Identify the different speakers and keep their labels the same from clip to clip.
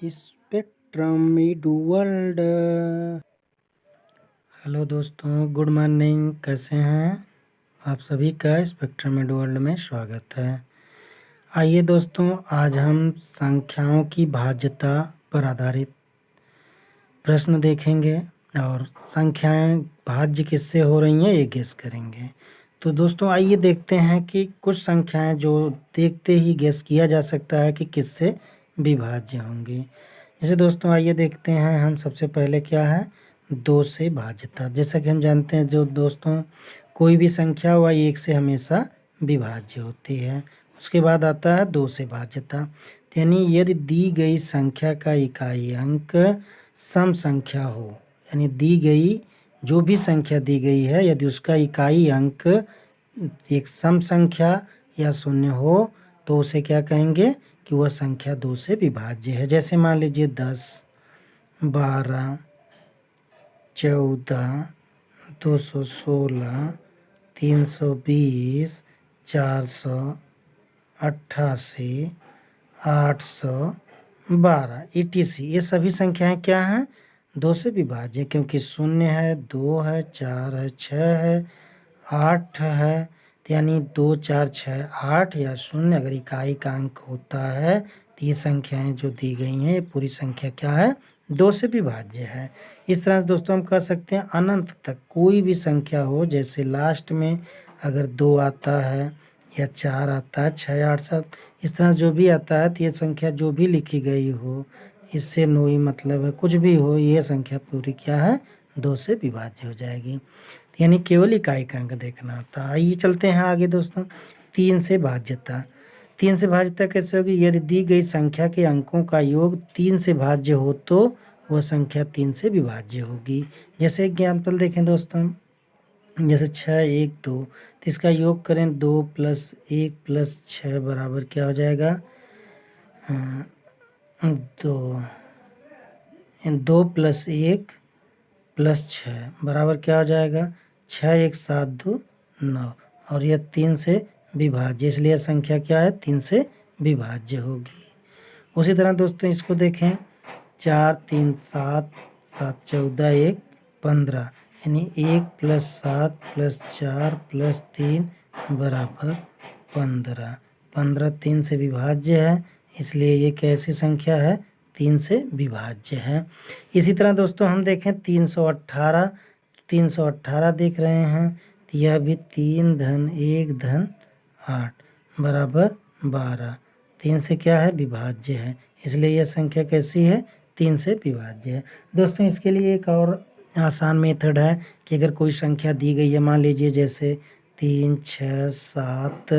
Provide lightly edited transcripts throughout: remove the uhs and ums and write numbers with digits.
Speaker 1: Spectrum मीडू world. Hello दोस्तों, good morning. कैसे हैं आप सभी का स्पेक्ट्रम मीडू वर्ल्ड में स्वागत है। आइए दोस्तों, आज हम संख्याओं की भाज्यता पर आधारित प्रश्न देखेंगे और संख्याएं भाज्य किससे हो रही हैं ये गेस करेंगे। तो दोस्तों आइए देखते हैं कि कुछ संख्याएं जो देखते ही गेस किया जा सकता है कि किससे विभाज्य होंगी। जैसे दोस्तों आइए देखते हैं, हम सबसे पहले क्या है, 2 से भाज्यता। जैसा कि हम जानते हैं जो दोस्तों कोई भी संख्या वह 1 से हमेशा विभाज्य होती है। उसके बाद आता है 2 से भाज्यता, यानी यदि दी गई संख्या का इकाई अंक सम संख्या हो, यानी दी गई जो भी संख्या दी गई है यदि उसका इकाई अंक एक सम संख्या या शून्य हो तो उसे क्या कहेंगे कि वह संख्या 2 से विभाज्य है। जैसे मान लीजिए 10, 12, 14, 216, 320, 488, 812 etc। ये सभी संख्याएं क्या हैं, 2 से विभाज्य, क्योंकि शून्य है, 2 है, 4 है, 6 है, 8 है, यानी 2, 4, 6, 8 या शून्य अगर इकाई का अंक होता है तो ये संख्याएं जो दी गई हैं ये पूरी संख्या क्या है, 2 से विभाज्य है। इस तरह से दोस्तों हम कह सकते हैं अनंत तक कोई भी संख्या हो, जैसे लास्ट में अगर 2 आता है या 4 आता है, 6, 8, 7 इस तरह जो भी आता है तो ये संख्या जो भी लिखी गई हो इससे नोई मतलब है, कुछ भी हो ये संख्या पूरी क्या है, 2 से विभाज्य हो जाएगी। यानी केवल इकाई का अंक देखना होता है। आइए चलते हैं आगे दोस्तों, 3 से भाज्यता। 3 से भाज्यता कैसे होगी, यदि दी गई संख्या के अंकों का योग 3 से भाज्य हो तो वह संख्या 3 से विभाज्य होगी। जैसे एग्जाम्पल देखें दोस्तों, जैसे 6, 1, 2 तो इसका योग करें 2 + 1 + 6 बराबर क्या हो जाएगा, 2 + 1 + 6 बराबर क्या हो जाएगा, 6, 1, 7, 2, 9 और यह 3 से विभाज्य, इसलिए संख्या क्या है, 3 से विभाज्य होगी। उसी तरह दोस्तों इसको देखें, 4, 3, 7, 7, 14, 1, 15 यानी 1 + 7 + 4 + 3 बराबर 15। 15 3 से विभाज्य है, इसलिए ये कैसी संख्या है, 3 से विभाज्य है। इसी तरह दोस्तों हम देखें 318, 318 देख रहे हैं तो यह भी 3 धन 1 धन 8 बराबर 12, 3 से क्या है, विभाज्य है, इसलिए यह संख्या कैसी है, 3 से विभाज्य है। दोस्तों इसके लिए एक और आसान मेथड है कि अगर कोई संख्या दी गई है, मान लीजिए जैसे 3, 6, 7,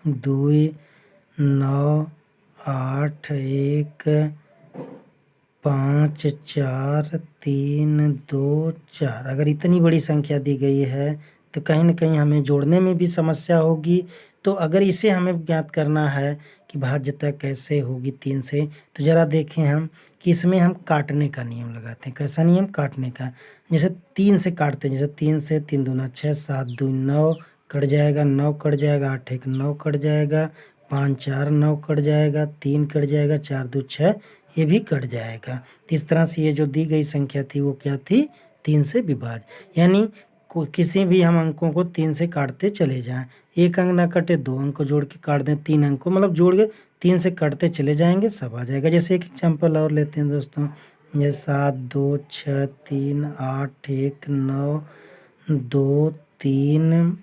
Speaker 1: 2, 9, 8, 1, 5, 4, 3, 2, 4 अगर इतनी बड़ी संख्या दी गई है तो कहीं ना कहीं हमें जोड़ने में भी समस्या होगी। तो अगर इसे हमें ज्ञात करना है कि भाज्यता कैसे होगी 3 से, तो ज़रा देखें हम कि इसमें हम काटने का नियम लगाते हैं। कैसा नियम, काटने का। जैसे 3 से काटते हैं, जैसे 3 से 3 दूना 6, 7 2 9 कट जाएगा, 9 कट जाएगा, 8 1 9 कट जाएगा, 5 4 9 कट जाएगा, 3 कट जाएगा, 4 2 6 ये भी कट जाएगा। तो इस तरह से ये जो दी गई संख्या थी वो क्या थी, 3 से विभाज्य। यानी किसी भी हम अंकों को 3 से काटते चले जाएं, एक अंक ना कटे 2 अंक को जोड़ के काट दें, 3 अंक को मतलब जोड़ के 3 से काटते चले जाएंगे, सब आ जाएगा। जैसे एक एग्जाम्पल और लेते हैं दोस्तों, ये 7 2 6 3 8 1 9 2 3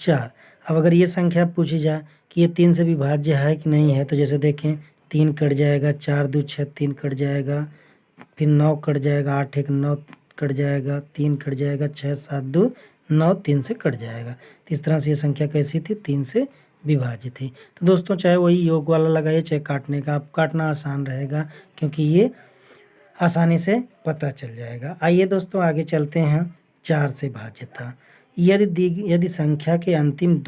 Speaker 1: 4। अब अगर ये संख्या पूछी जाए कि ये 3 से विभाज्य है कि नहीं है, तो जैसे देखें 3 कट जाएगा, 4 2 6 3 कट जाएगा, फिर 9 कट जाएगा, 8 1 9 कट जाएगा, 3 कट जाएगा, 6 7 2 9 3 से कट जाएगा। तो इस तरह से ये संख्या कैसी थी, 3 से विभाज्य थी। तो दोस्तों चाहे वही योग वाला लगाइए चाहे काटने का, आप काटना आसान रहेगा क्योंकि ये आसानी से पता चल जाएगा। आइए दोस्तों आगे चलते हैं, 4 से भाज्यता। यदि संख्या के अंतिम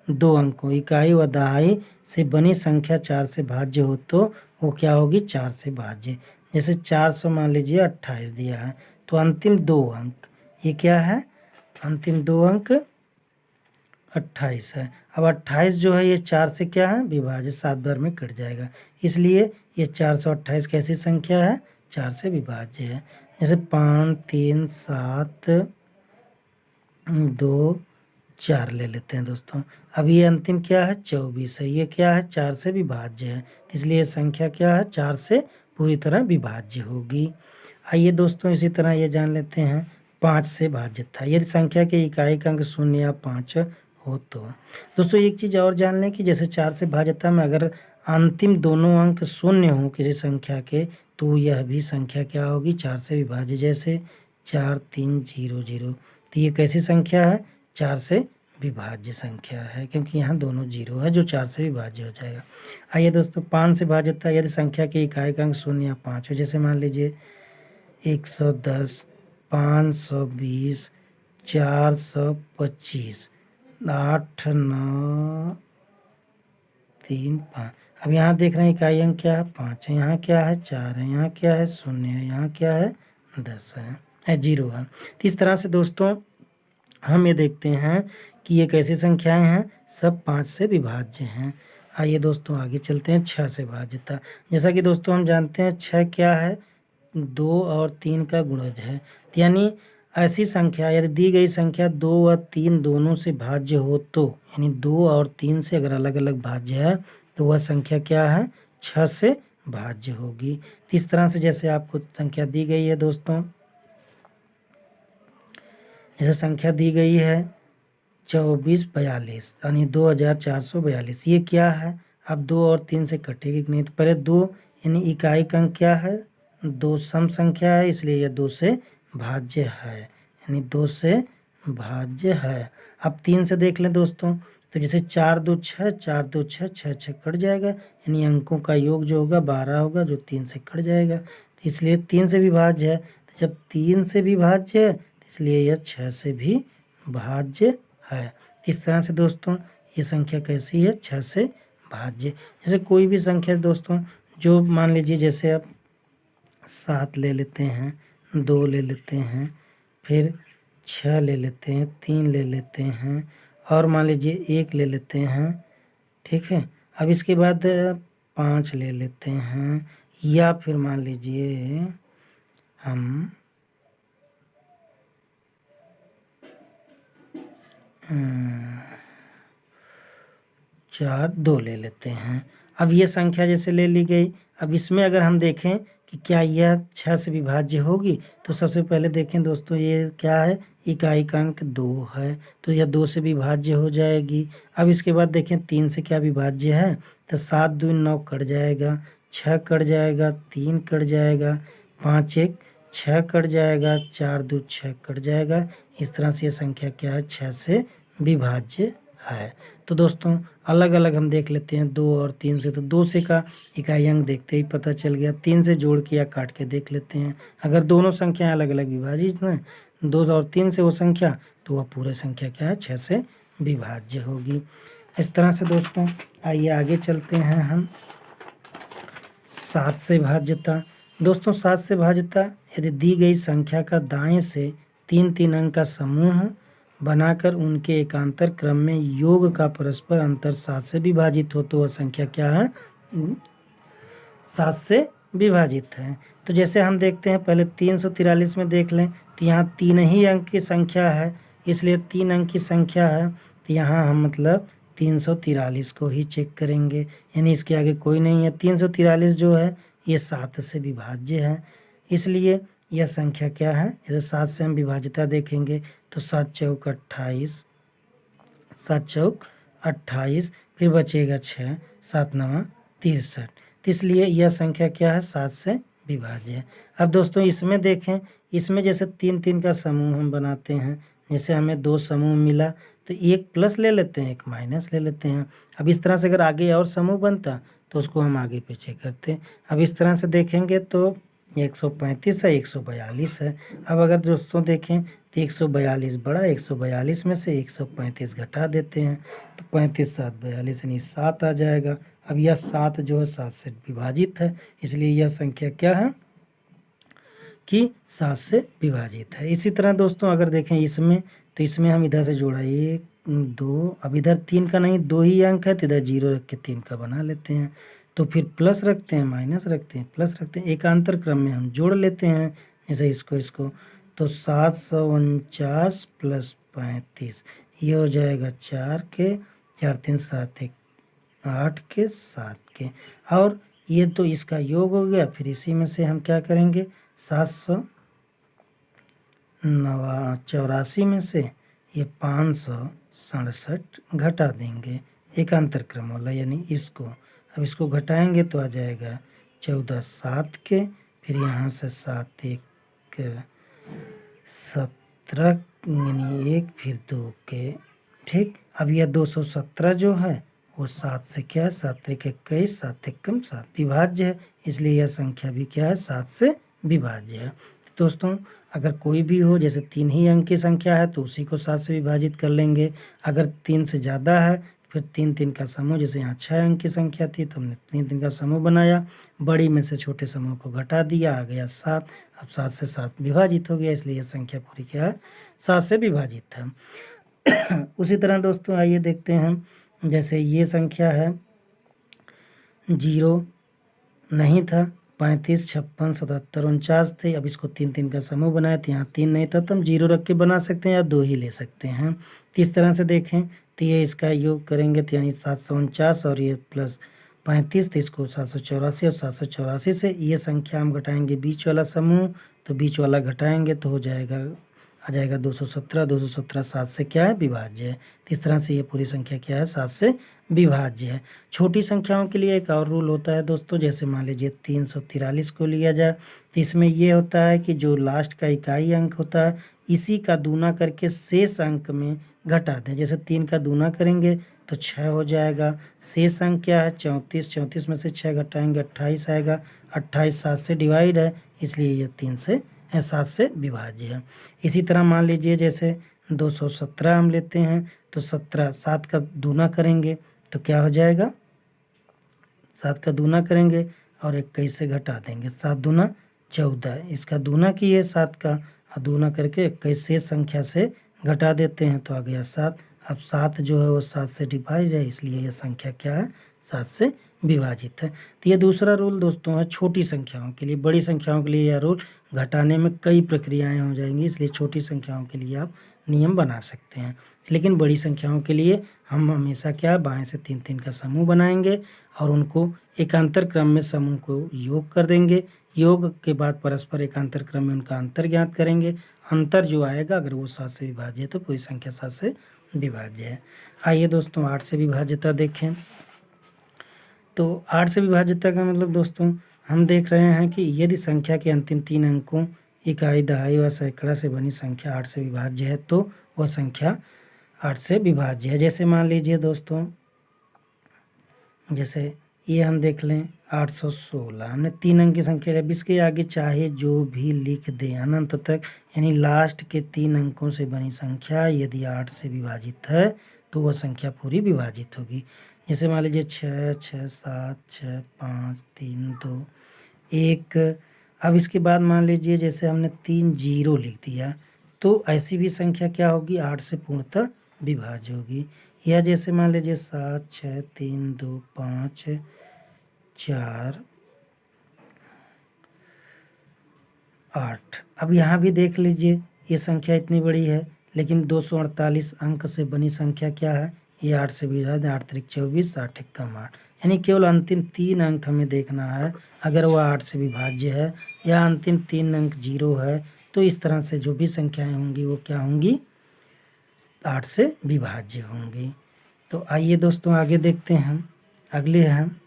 Speaker 1: दो अंकों इकाई व दहाई से बनी संख्या 4 से भाज्य हो तो वो क्या होगी, 4 से भाज्य। जैसे 400 मान लीजिए 28 दिया है, तो अंतिम 2 अंक ये क्या है, अंतिम 2 अंक 28 है। अब 28 जो है ये 4 से क्या है विभाज्य, 7 बार में कट जाएगा, इसलिए ये 428 कैसी संख्या है, 4 से विभाज्य है। जैसे 5 3 7 2 4 ले लेते हैं दोस्तों। अब ये अंतिम क्या है 24 है, ये क्या है 4 से विभाज्य है, इसलिए संख्या क्या है 4 से पूरी तरह विभाज्य होगी। आइए दोस्तों इसी तरह ये जान लेते हैं 5 से भाज्य था। यदि संख्या के इकाई का अंक 0 या 5 हो तो दोस्तों एक चीज़ और जान लें कि जैसे 4 से भाज्यता में अगर अंतिम दोनों अंक 0 हों किसी संख्या के, तो यह भी संख्या क्या होगी 4 से विभाज्य। जैसे 4 3 0 0, तो ये कैसी संख्या है 4 से विभाज्य संख्या है, क्योंकि यहाँ दोनों 0 है जो 4 से विभाज्य हो जाएगा। आइए दोस्तों 5 से भाज्यता, यदि संख्या के इकाई का अंक 0 या 5 हो, जैसे मान लीजिए 110 520 425 8 9 3 5। अब यहाँ देख रहे हैं इकाई अंक क्या है 5 है, यहाँ क्या है 4 है, यहाँ क्या है 0 है, यहाँ क्या है 10 है 0 है। तो इस तरह से दोस्तों हम ये देखते हैं कि ये कैसी संख्याएं हैं, सब 5 से विभाज्य हैं। आइए दोस्तों आगे चलते हैं 6 से भाज्यता। जैसा कि दोस्तों हम जानते हैं 6 क्या है 2 और 3 का गुणज है, यानी ऐसी संख्या यदि दी गई संख्या 2 व 3 दोनों से भाज्य हो तो, यानी 2 और 3 से अगर अलग अलग भाज्य है तो वह संख्या क्या है 6 से भाज्य होगी। इस तरह से जैसे आपको संख्या दी गई है दोस्तों, जैसे संख्या दी गई है 2442 यानी 2442, ये क्या है, अब 2 और 3 से कटेगी कि नहीं, तो पहले 2 यानी इकाई का अंक क्या है 2 सम संख्या है, इसलिए यह 2 से भाज्य है, यानी 2 से भाज्य है। अब 3 से देख लें दोस्तों, तो जैसे 4 2 6 4 2 6 6 6 कट जाएगा, यानी अंकों का योग जो होगा 12 होगा जो 3 से कट जाएगा, तो इसलिए 3 से भी भाज्य है। तो जब 3 से भी भाज्य है तो इसलिए यह 6 से भी भाज्य है। इस तरह से दोस्तों ये संख्या कैसी है 6 से भाज्य। जैसे कोई भी संख्या दोस्तों जो मान लीजिए जैसे आप 7 ले लेते हैं, 2 ले लेते हैं, फिर 6 ले लेते हैं, 3 ले लेते हैं और मान लीजिए 1 ले लेते हैं, ठीक है। अब इसके बाद 5 ले लेते हैं, या फिर मान लीजिए हम 4 2 ले लेते हैं। अब ये संख्या जैसे ले ली गई, अब इसमें अगर हम देखें कि क्या यह 6 से विभाज्य होगी, तो सबसे पहले देखें दोस्तों ये क्या है इकाई का अंक 2 है, तो यह 2 से विभाज्य हो जाएगी। अब इसके बाद देखें 3 से क्या विभाज्य है, तो 7 2 9 कट जाएगा, 6 कट जाएगा, 3 कट जाएगा, 5 1 6 कट जाएगा, 4 2 6 कट जाएगा। इस तरह से ये संख्या क्या है 6 से विभाज्य है। तो दोस्तों अलग अलग हम देख लेते हैं 2 और 3 से, तो 2 से का इकाई अंक देखते ही पता चल गया, 3 से जोड़ के या काट के देख लेते हैं। अगर दोनों संख्याएं अलग अलग विभाजित हैं 2 और 3 से वो संख्या, तो वह पूरे संख्या क्या है 6 से विभाज्य होगी। इस तरह से दोस्तों आइए आगे चलते हैं हम 7 से भाज्यता। दोस्तों 7 से भाज्यता, यदि दी गई संख्या का दाएं से 3 3 अंक का समूह बनाकर उनके एकांतर क्रम में योग का परस्पर अंतर 7 से विभाजित हो तो वह संख्या क्या है 7 से विभाजित है। तो जैसे हम देखते हैं पहले 343 में देख लें, तो यहाँ 3 ही अंक की संख्या है, इसलिए 3 अंक की संख्या है, तो यहाँ हम मतलब 343 को ही चेक करेंगे, यानी इसके आगे कोई नहीं है। 343 जो है ये 7 से विभाज्य है, इसलिए यह संख्या क्या है, जैसे 7 से हम विभाज्यता देखेंगे तो 7 चौक 28, 7 चौक 28, फिर बचेगा 6, 7 9 63, तो इसलिए यह संख्या क्या है 7 से विभाज्य है। अब दोस्तों इसमें देखें, इसमें जैसे 3 3 का समूह हम बनाते हैं, जैसे हमें 2 समूह मिला तो एक प्लस ले लेते हैं, एक माइनस ले लेते हैं। अब इस तरह से अगर आगे और समूह बनता तो उसको हम आगे पीछे करते हैं। अब इस तरह से देखेंगे तो 135 है, 142 है। अब अगर दोस्तों देखें तो 142 बड़ा, 142 में से 135 घटा देते हैं तो 35 7 42 यानी 7 आ जाएगा। अब यह 7 जो है 7 से विभाजित है, इसलिए यह संख्या क्या है कि 7 से विभाजित है। इसी तरह दोस्तों अगर देखें इसमें, तो इसमें हम इधर से जोड़ा 1 2, अब इधर 3 का नहीं 2 ही अंक है तो इधर 0 रख के 3 का बना लेते हैं। तो फिर प्लस रखते हैं, माइनस रखते हैं, प्लस रखते हैं, एकांतर क्रम में हम जोड़ लेते हैं जैसे इसको तो 749 प्लस 35 ये हो जाएगा 4 के, 4 3 7 1 8 के 7 के, और ये तो इसका योग हो गया। फिर इसी में से हम क्या करेंगे 784 में से ये 567 घटा देंगे एकांतर क्रम वाला, यानी इसको। अब इसको घटाएंगे तो आ जाएगा 14 7 के, फिर यहाँ से 7 1 17 यानी 1 फिर 2 के, ठीक। अब यह 217 जो है वो 7 से क्या है, 7 3 21, 7 1 7 विभाज्य है, इसलिए यह संख्या भी क्या है 7 से विभाज्य है। दोस्तों अगर कोई भी हो, जैसे 3 ही अंक की संख्या है तो उसी को 7 से विभाजित कर लेंगे। अगर 3 से ज़्यादा है फिर 3 3 का समूह, जैसे यहाँ 6 अंक की संख्या थी तो हमने 3 3 का समूह बनाया, बड़ी में से छोटे समूह को घटा दिया, आ गया 7। अब 7 से 7 विभाजित हो गया, इसलिए यह संख्या पूरी क्या है 7 से विभाजित है। उसी तरह दोस्तों आइए देखते हैं, जैसे ये संख्या है 0 नहीं था, 35 56 77 49 थे। अब इसको 3 3 का समूह बनाया तो यहाँ 3 नहीं था तो हम 0 रख के बना सकते हैं या 2 ही ले सकते हैं। तो इस तरह से देखें तो ये इसका योग करेंगे तो यानी 749 और ये प्लस 35, तो इसको 784 और 784 से ये संख्या हम घटाएंगे बीच वाला समूह, तो बीच वाला घटाएंगे तो हो जाएगा, आ जाएगा 217। 217 7 से क्या है विभाज्य है। तो इस तरह से ये पूरी संख्या क्या है 7 से विभाज्य है। छोटी संख्याओं के लिए एक और रूल होता है दोस्तों, जैसे मान लीजिए 343 को लिया जाए तो इसमें ये होता है कि जो लास्ट का इकाई अंक होता है इसी का दूना करके शेष अंक में घटा दें। जैसे 3 का दूना करेंगे तो 6 हो जाएगा, शेष अंक क्या है 34, 34 में से 6 घटाएंगे 28 आएगा, 28 7 से डिवाइड है, इसलिए ये 7 से विभाज्य है। इसी तरह मान लीजिए जैसे 217 हम लेते हैं तो 17 7 का दूना करेंगे तो क्या हो जाएगा, 7 का दूना करेंगे और 21 से घटा देंगे, 7 दूना 14, इसका दूना किए 7 का और दूना करके 21 से संख्या से घटा देते हैं तो आ गया 7। अब 7 जो है वो 7 से डिवाइड है, इसलिए यह संख्या क्या है 7 से विभाजित है। तो ये दूसरा रूल दोस्तों है छोटी संख्याओं के लिए। बड़ी संख्याओं के लिए यह रूल घटाने में कई प्रक्रियाएं हो जाएंगी, इसलिए छोटी संख्याओं के लिए आप नियम बना सकते हैं। लेकिन बड़ी संख्याओं के लिए हम हमेशा क्या बाएं से 3 3 का समूह बनाएंगे और उनको एकांतर क्रम में समूह को योग कर देंगे। योग के बाद परस्पर एकांतर क्रम में उनका अंतर ज्ञात करेंगे। अंतर जो आएगा अगर वो 7 से विभाज्य है तो पूरी संख्या 7 से विभाज्य है। आइए दोस्तों 8 से विभाज्यता देखें। तो 8 से विभाज्यता का मतलब दोस्तों हम देख रहे हैं कि यदि संख्या के अंतिम 3 अंकों इकाई, दहाई व सैकड़ा से बनी संख्या 8 से विभाज्य है तो वह संख्या 8 से विभाज्य है। जैसे मान लीजिए दोस्तों, जैसे ये हम देख लें 816, हमने 3 अंक की संख्या है, अब इसके आगे चाहे जो भी लिख दें अनंत तक, यानी लास्ट के 3 अंकों से बनी संख्या यदि 8 से विभाजित है तो वह संख्या पूरी विभाजित होगी। जैसे मान लीजिए 6 6 7 6 5 3 2 1। अब इसके बाद मान लीजिए जैसे हमने 3 0 लिख दिया तो ऐसी भी संख्या क्या होगी 8 से पूर्णतः विभाज्य होगी। या जैसे मान लीजिए 7 6 3 2 5 4 8। अब यहाँ भी देख लीजिए ये संख्या इतनी बड़ी है लेकिन 248 अंक से बनी संख्या क्या है, ये 8 से विभाज्य, 8 3 24 8 1 8, यानी केवल अंतिम 3 अंक हमें देखना है। अगर वह 8 से विभाज्य है या अंतिम 3 अंक 0 है तो इस तरह से जो भी संख्याएं होंगी वो क्या होंगी 8 से विभाज्य होंगी। तो आइए दोस्तों आगे देखते हैं। अगले हैं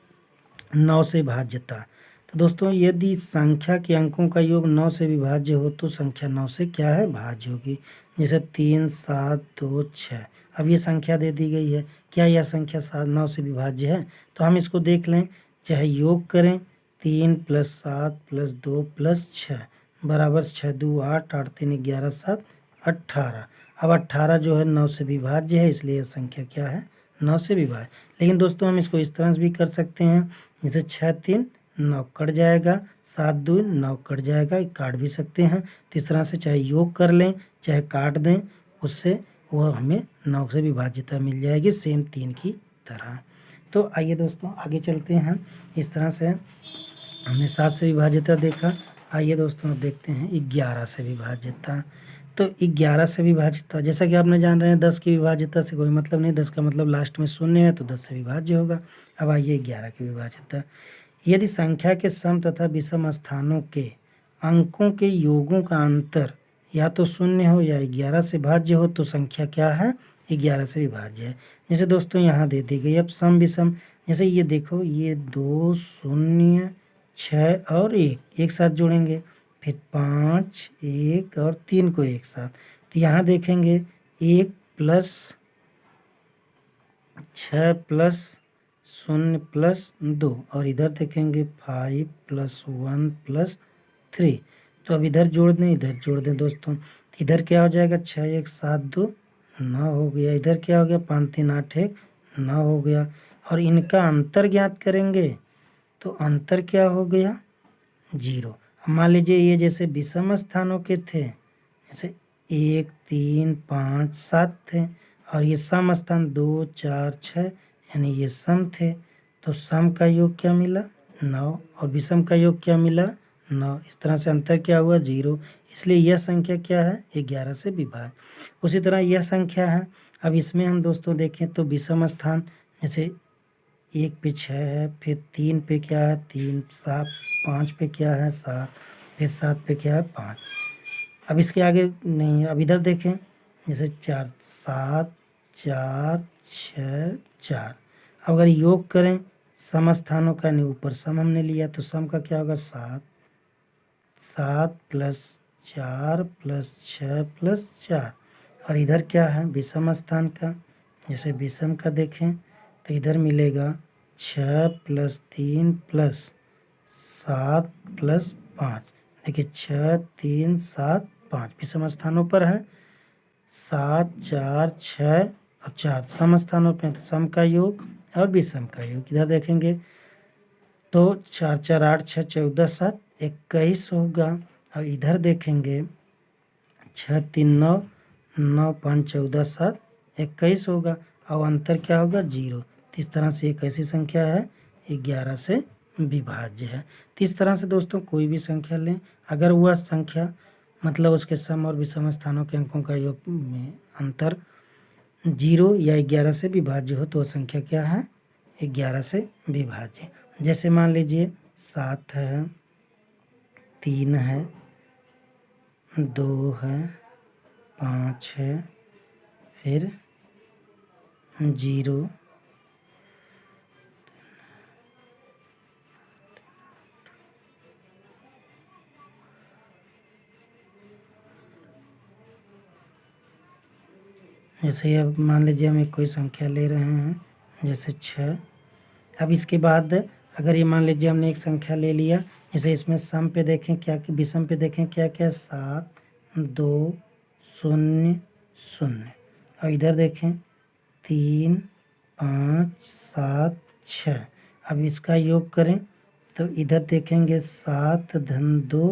Speaker 1: 9 से भाज्यता। तो दोस्तों यदि संख्या के अंकों का योग 9 से विभाज्य हो तो संख्या 9 से क्या है भाज्य होगी। जैसे 3 7 2 6। अब ये संख्या दे दी गई है, क्या यह संख्या 9 से विभाज्य है? तो हम इसको देख लें, चाहे योग करें 3 + 7 + 2 + 6 बराबर 6 2 8 8 3 11 7 18। अब 18 जो है 9 से विभाज्य है, इसलिए यह संख्या क्या है 9 से विभाज्य। लेकिन दोस्तों हम इसको इस तरह से भी कर सकते हैं, जैसे 6 3 9 कट जाएगा, 7 2 9 कट जाएगा, काट भी सकते हैं। तो इस तरह से चाहे योग कर लें चाहे काट दें, उससे वो हमें 9 से विभाज्यता मिल जाएगी, सेम 3 की तरह। तो आइए दोस्तों आगे चलते हैं। इस तरह से हमने 7 से विभाज्यता देखा। आइए दोस्तों अब देखते हैं 11 से विभाज्यता। तो 11 से विभाज्यता, जैसा कि आपने जान रहे हैं 10 की विभाज्यता से कोई मतलब नहीं, 10 का मतलब लास्ट में शून्य है तो 10 से विभाज्य होगा। अब आइए 11 की विभाज्यता। यदि संख्या के सम तथा विषम स्थानों के अंकों के योगों का अंतर या तो शून्य हो या 11 से भाज्य हो तो संख्या क्या है, 11 से विभाज्य है। जैसे दोस्तों यहाँ दे दी गई अब सम विषम, जैसे ये देखो, ये 2 0 6 और 1 एक साथ जोड़ेंगे, फिर 5 1 और 3 को एक साथ, तो यहाँ देखेंगे 1 प्लस 6 प्लस 0 प्लस 2, और इधर देखेंगे 5 प्लस 1 प्लस 3। तो अब इधर जोड़ दें, इधर जोड़ दें दोस्तों, इधर क्या हो जाएगा 6 1 7 2 9 हो गया, इधर क्या हो गया 5 3 8 1 9 हो गया। और इनका अंतर ज्ञात करेंगे तो अंतर क्या हो गया 0। मान लीजिए ये जैसे विषम स्थानों के थे, जैसे 1 3 5 7 थे, और ये सम स्थान 2 4 6, यानी ये सम थे, तो सम का योग क्या मिला 9 और विषम का योग क्या मिला 9। इस तरह से अंतर क्या हुआ 0, इसलिए यह संख्या क्या है 11 से विभाज्य। उसी तरह यह संख्या है। अब इसमें हम दोस्तों देखें तो विषम स्थान, जैसे 1 पे 6 है, फिर 3 पे क्या है 3 7, 5 पे क्या है 7, फिर 7 पे क्या है 5। अब इसके आगे नहीं, अब इधर देखें, जैसे 4 7 4 6 4। अब अगर योग करें सम स्थानों का, नहीं ऊपर सम हमने लिया तो सम का क्या होगा 7 7 प्लस 4 प्लस 6 प्लस 4। और इधर क्या है विषम स्थान का, जैसे विषम का देखें तो इधर मिलेगा 6 प्लस 3 प्लस 7 प्लस 5। देखिए 6 3 7 5 विषम स्थानों पर है, 7 4 6 और 4 सम स्थानों पर, तो सम का योग और विषम का योग इधर देखेंगे तो 4 4 8 6 14 7 21 होगा। और इधर देखेंगे 6 3 9 9 5 14 7 21 होगा, और अंतर क्या होगा 0। तो इस तरह से एक ऐसी संख्या है 11 से विभाज्य है। तो इस तरह से दोस्तों कोई भी संख्या लें, अगर वह संख्या मतलब उसके सम और विषम स्थानों के अंकों का योग में अंतर 0 या 11 से विभाज्य हो तो वह संख्या क्या है 11 से विभाज्य। जैसे मान लीजिए 7 है, 3 है, 2 है, 5 है, फिर 0 जैसे अब मान लीजिए हम एक कोई संख्या ले रहे हैं जैसे 6। अब इसके बाद अगर ये मान लीजिए हमने एक संख्या ले लिया, जैसे इसमें सम पे देखें क्या, विषम पे देखें क्या क्या 7 2 0 0, और इधर देखें 3 5 7 6। अब इसका योग करें तो इधर देखेंगे 7 धन 2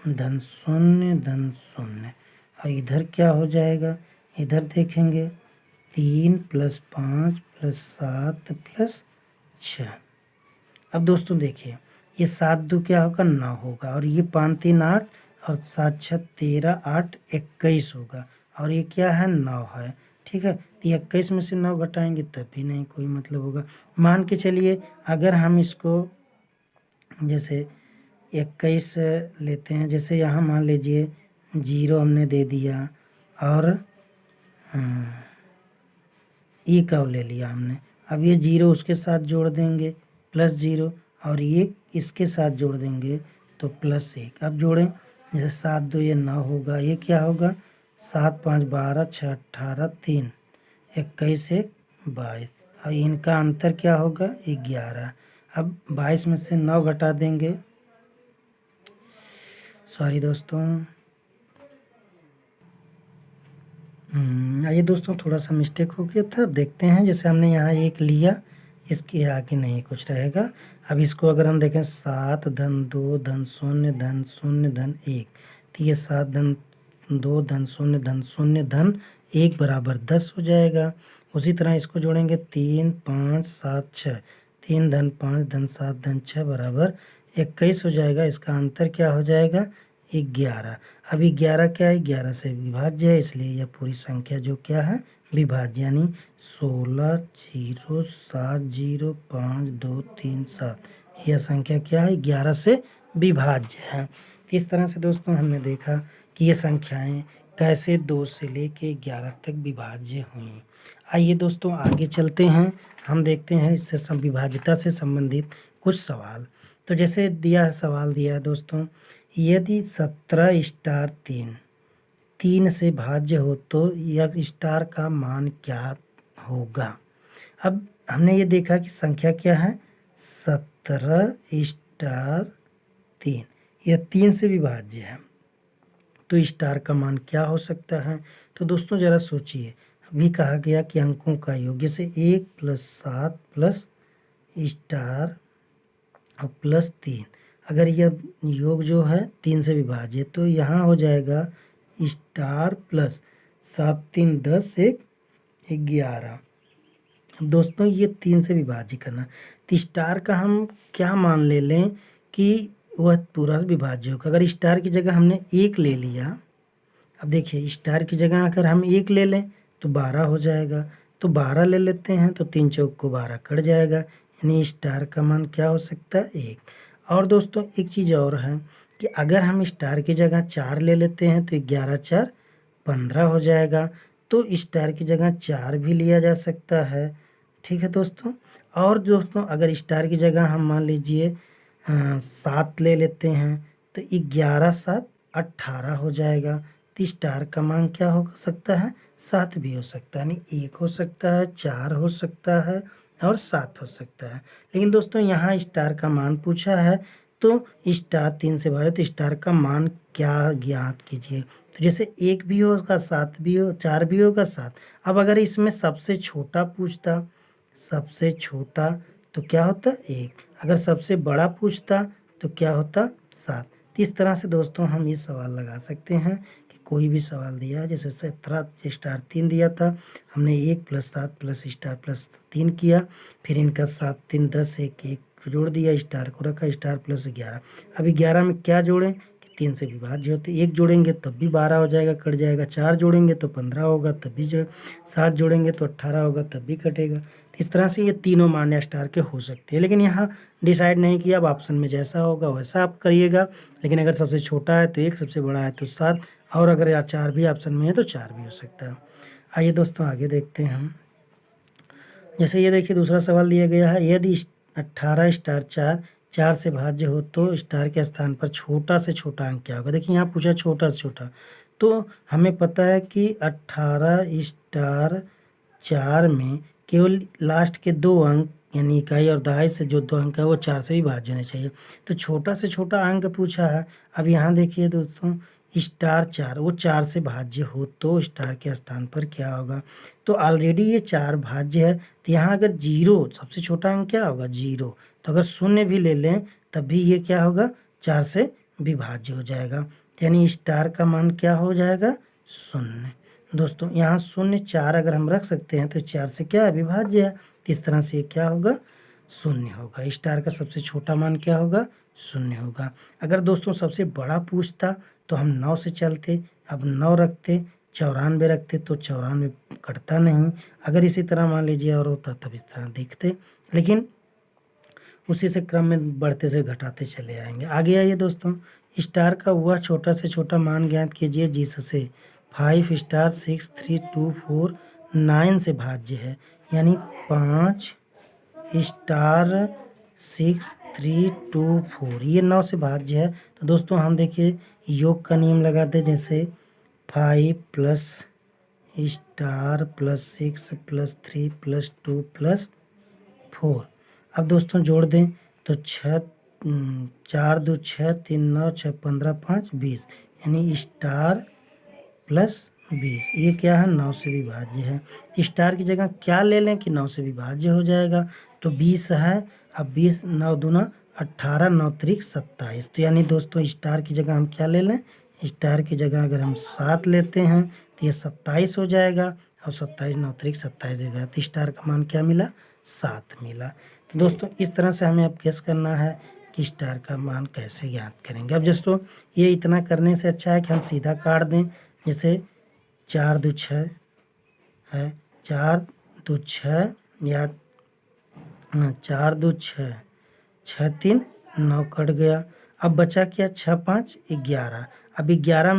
Speaker 1: धन 0 धन 0, और इधर क्या हो जाएगा, इधर देखेंगे 3 प्लस 5 प्लस 7 प्लस 6। अब दोस्तों देखिए ये 7 2 क्या होगा 9 होगा, और ये 5 3 8 और 7 6 13 8 21 होगा, और ये क्या है 9 है। ठीक है, तो 21 में से 9 घटाएंगे तब भी नहीं कोई मतलब होगा। मान के चलिए अगर हम इसको जैसे 21 लेते हैं, जैसे यहाँ मान लीजिए 0 हमने दे दिया और ई का ले लिया हमने। अब ये 0 उसके साथ जोड़ देंगे प्लस 0, और ये इसके साथ जोड़ देंगे तो प्लस 1। अब जोड़ें जैसे 7 2 ये 9 होगा, ये क्या होगा 7 5 12 6 18 3 21 1 22, और इनका अंतर क्या होगा 11। अब 22 में से 9 घटा देंगे, सॉरी दोस्तों, आइए दोस्तों थोड़ा सा मिस्टेक हो गया था। अब देखते हैं, जैसे हमने यहाँ 1 लिया, इसके आगे नहीं कुछ रहेगा। अब इसको अगर हम देखें 7 धन 2 धन 0 धन 0 धन 1, तो ये 7 धन 2 धन 0 धन 0 धन 1 बराबर 10 हो जाएगा। उसी तरह इसको जोड़ेंगे 3, 5, 7, 6, 3 धन 5 धन 7 धन 6 बराबर 21 हो जाएगा। इसका अंतर क्या हो जाएगा? 11। अब 11 क्या है? 11 से विभाज्य है, इसलिए यह पूरी संख्या जो क्या है? विभाज्य, यानी 16 0 7 0 5 2 3 7, यह संख्या क्या है? 11 से विभाज्य है। इस तरह से दोस्तों हमने देखा कि ये संख्याएं कैसे 2 से लेके 11 तक विभाज्य हुई। आइए दोस्तों आगे चलते हैं, हम देखते हैं इससे विभाज्यता से संबंधित कुछ सवाल। तो जैसे सवाल दिया है दोस्तों, यदि 17 स्टार 3 से भाज्य हो तो यह स्टार का मान क्या होगा? अब हमने ये देखा कि संख्या क्या है? 17 स्टार 3, यह 3 से विभाज्य है, तो स्टार का मान क्या हो सकता है? तो दोस्तों ज़रा सोचिए, अभी कहा गया कि अंकों का योग, जैसे 1 + 7 प्लस स्टार और प्लस 3, अगर यह योग जो है 3 से विभाज्य, तो यहाँ हो जाएगा स्टार प्लस 7 3 10 1 11। दोस्तों ये 3 से विभाज्य करना, तो स्टार का हम क्या मान ले लें कि वह पूरा विभाज्य होगा। अगर स्टार की जगह हमने 1 ले लिया, अब देखिए स्टार की जगह अगर हम 1 ले लें तो 12 हो जाएगा, तो 12 ले लेते हैं तो 3 चौक को 12 कट जाएगा, यानी स्टार का मान क्या हो सकता है? 1। और दोस्तों एक चीज़ और है कि अगर हम स्टार की जगह 4 ले लेते हैं तो 11 4 15 हो जाएगा, तो स्टार की जगह 4 भी लिया जा सकता है। ठीक है दोस्तों। और दोस्तों अगर स्टार की जगह हम मान लीजिए 7 ले लेते हैं तो 11 7 18 हो जाएगा, तो स्टार का मान क्या हो सकता है? 7 भी हो सकता है, यानी 1 हो सकता है, 4 हो सकता है और 7 हो सकता है। लेकिन दोस्तों यहाँ स्टार का मान पूछा है, तो स्टार 3 से भागे तो स्टार का मान क्या ज्ञात कीजिए। तो जैसे 1 भी होगा, 7 भी हो, 4 भी होगा, 7। अब अगर इसमें सबसे छोटा पूछता, सबसे छोटा तो क्या होता? 1। अगर सबसे बड़ा पूछता तो क्या होता? 7। तो इस तरह से दोस्तों हम ये सवाल लगा सकते हैं कि कोई भी सवाल दिया है, जैसे 17 स्टार 3 दिया था, हमने 1 + 7 प्लस स्टार प्लस 3 किया, फिर इनका 7 3 10 1 जोड़ दिया, स्टार को रखा, स्टार प्लस 11। अब 11 में क्या जोड़ें कि 3 से विभाज्य होते, 1 जोड़ेंगे तब भी 12 हो जाएगा, कट जाएगा, 4 जोड़ेंगे तो 15 होगा तब भी 7 जोड़ेंगे तो 18 होगा तब भी कटेगा। इस तरह से ये तीनों मान स्टार के हो सकते हैं, लेकिन यहाँ डिसाइड नहीं किया, अब ऑप्शन में जैसा होगा वैसा आप करिएगा। लेकिन अगर सबसे छोटा है तो 1, सबसे बड़ा है तो 7, और अगर 4 भी ऑप्शन में है तो 4 भी हो सकता है। आइए दोस्तों आगे देखते हैं हम। जैसे ये देखिए दूसरा सवाल दिया गया है, यदि 18 स्टार 4 से भाज्य हो तो स्टार के स्थान पर छोटा से छोटा अंक क्या होगा? देखिए यहाँ पूछा छोटा से छोटा, तो हमें पता है कि 18 स्टार 4 में केवल लास्ट के 2 अंक यानी इकाई और दहाई से जो 2 अंक है वो 4 से भी भाज्य होने चाहिए, तो छोटा से छोटा अंक पूछा है। अब यहाँ देखिए दोस्तों स्टार 4, वो 4 से भाज्य हो तो स्टार के स्थान पर क्या होगा? तो ऑलरेडी ये 4 भाज्य है, तो यहाँ अगर 0 सबसे छोटा अंक क्या होगा? 0, तो अगर 0 भी ले लें तब भी ये क्या होगा? 4 से विभाज्य हो जाएगा, यानी स्टार का मान क्या हो जाएगा? 0। दोस्तों यहाँ 0 4 अगर हम रख सकते हैं तो 4 से क्या है? विभाज्य है, तो इस तरह से ये क्या होगा? 0 होगा। स्टार का सबसे छोटा मान क्या होगा? 0 होगा। अगर दोस्तों सबसे बड़ा पूछता तो हम 9 से चलते, अब 9 रखते, 94 रखते तो 94 कटता नहीं। अगर इसी तरह मान लीजिए और होता तब इस तरह देखते, लेकिन उसी से क्रम में बढ़ते से घटाते चले आएंगे। आगे आइए दोस्तों, स्टार का वह छोटा से छोटा मान ज्ञात कीजिए जिससे 5 स्टार 6 3 2 4 9 से भाज्य है, यानी 5 स्टार 6 3 2 4 ये 9 से भाज्य है। तो दोस्तों हम देखिए योग का नियम लगाते, जैसे 5 plus star plus 6 plus 3 plus 2 plus 4। अब दोस्तों जोड़ दें तो 4 2 6 3 9 6 15 5 20, यानी स्टार प्लस 20, ये क्या है? 9 से विभाज्य है। स्टार की जगह क्या ले लें कि 9 से विभाज्य हो जाएगा? तो 20 है, अब 20 9 दूना 18 9 त्रिक 27, तो यानी दोस्तों स्टार की जगह हम क्या ले लें? स्टार की जगह अगर हम 7 लेते हैं तो ये 27 हो जाएगा और 27 9 तरीक 27 हो गया, तो स्टार का मान क्या मिला? 7 मिला। तो दोस्तों इस तरह से हमें अब गेस करना है कि स्टार का मान कैसे ज्ञात करेंगे। अब दोस्तों ये इतना करने से अच्छा है कि हम सीधा काट दें, जैसे 4 2 6 है, 4 2 6 या 4 2 6 6 3 9 कट गया। अब बचा क्या? 6 5 11। अब 11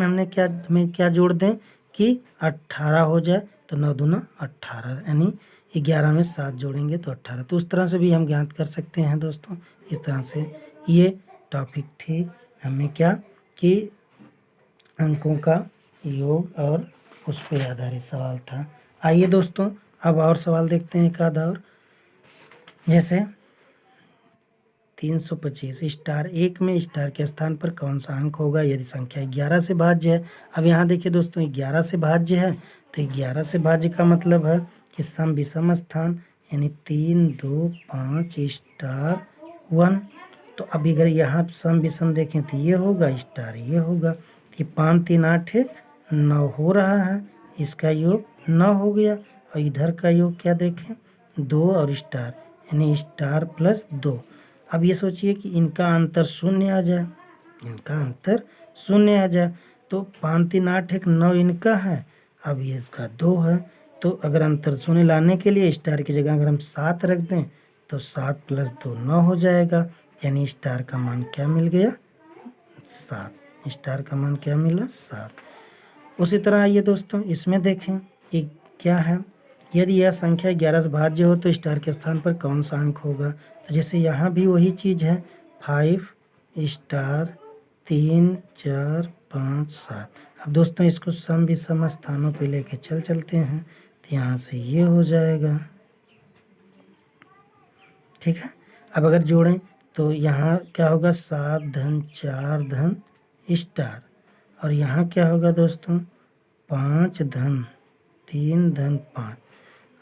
Speaker 1: में क्या जोड़ दें कि 18 हो जाए, तो 9 दूना 18, यानी 11 में 7 जोड़ेंगे तो 18। तो उस तरह से भी हम ज्ञात कर सकते हैं दोस्तों। इस तरह से ये टॉपिक थी हमें क्या कि अंकों का योग और उस पर आधारित सवाल था। आइए दोस्तों अब और सवाल देखते हैं एक आधा और। जैसे 325 स्टार 1 में स्टार के स्थान पर कौन सा अंक होगा यदि संख्या 11 से भाज्य है। अब यहाँ देखिए दोस्तों 11 से भाज्य है, तो 11 से भाज्य का मतलब है कि सम विषम स्थान, यानी 3 2 5 स्टार 1। तो अब अगर यहाँ सम विषम देखें तो ये होगा स्टार, ये होगा, ये 5 3 8 9 हो रहा है, इसका योग 9 हो गया। और इधर का योग क्या देखें? 2 और स्टार, यानी स्टार प्लस 2। अब ये सोचिए कि इनका अंतर शून्य आ जाए, इनका अंतर शून्य आ जाए, तो 5 3 8 1 9 इनका है, अब ये इसका 2 है। तो अगर अंतर शून्य लाने के लिए स्टार की जगह अगर हम 7 रख दें तो 7 प्लस 2 9 हो जाएगा, यानी स्टार का मान क्या मिल गया? 7। स्टार का मान क्या मिला? 7। उसी तरह आइए दोस्तों इसमें देखें कि क्या है, यदि यह संख्या 11 से भाज्य हो तो स्टार के स्थान पर कौन सा अंक होगा। तो जैसे यहाँ भी वही चीज़ है, 5 स्टार 3 4 5 7। अब दोस्तों इसको सम विषम स्थानों पे लेके चलते हैं, तो यहाँ से ये हो जाएगा, ठीक है। अब अगर जोड़ें तो यहाँ क्या होगा? 7 धन 4 धन स्टार, और यहाँ क्या होगा दोस्तों? 5 धन 3 धन 5।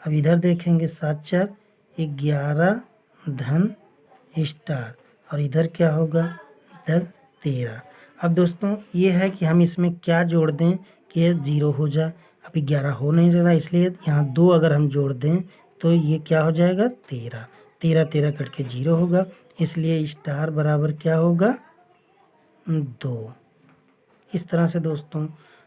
Speaker 1: अब इधर देखेंगे 7 4 11 धन स्टार, और इधर क्या होगा? 10 13। अब दोस्तों ये है कि हम इसमें क्या जोड़ दें कि ये 0 हो जाए। अब 11 हो नहीं सकता, इसलिए यहाँ 2 अगर हम जोड़ दें तो ये क्या हो जाएगा? 13 13 13 कट के 0 होगा, इसलिए स्टार बराबर क्या होगा? 2। इस तरह से दोस्तों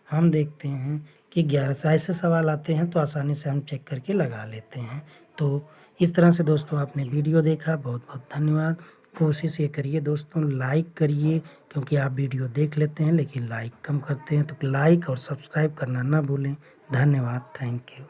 Speaker 1: हम देखते हैं कि 11 से ऐसे सवाल आते हैं तो आसानी से हम चेक करके लगा लेते हैं। तो इस तरह से दोस्तों आपने वीडियो देखा, बहुत बहुत धन्यवाद। कोशिश ये करिए दोस्तों लाइक करिए, क्योंकि आप वीडियो देख लेते हैं लेकिन लाइक कम करते हैं, तो लाइक और सब्सक्राइब करना ना भूलें। धन्यवाद, थैंक यू।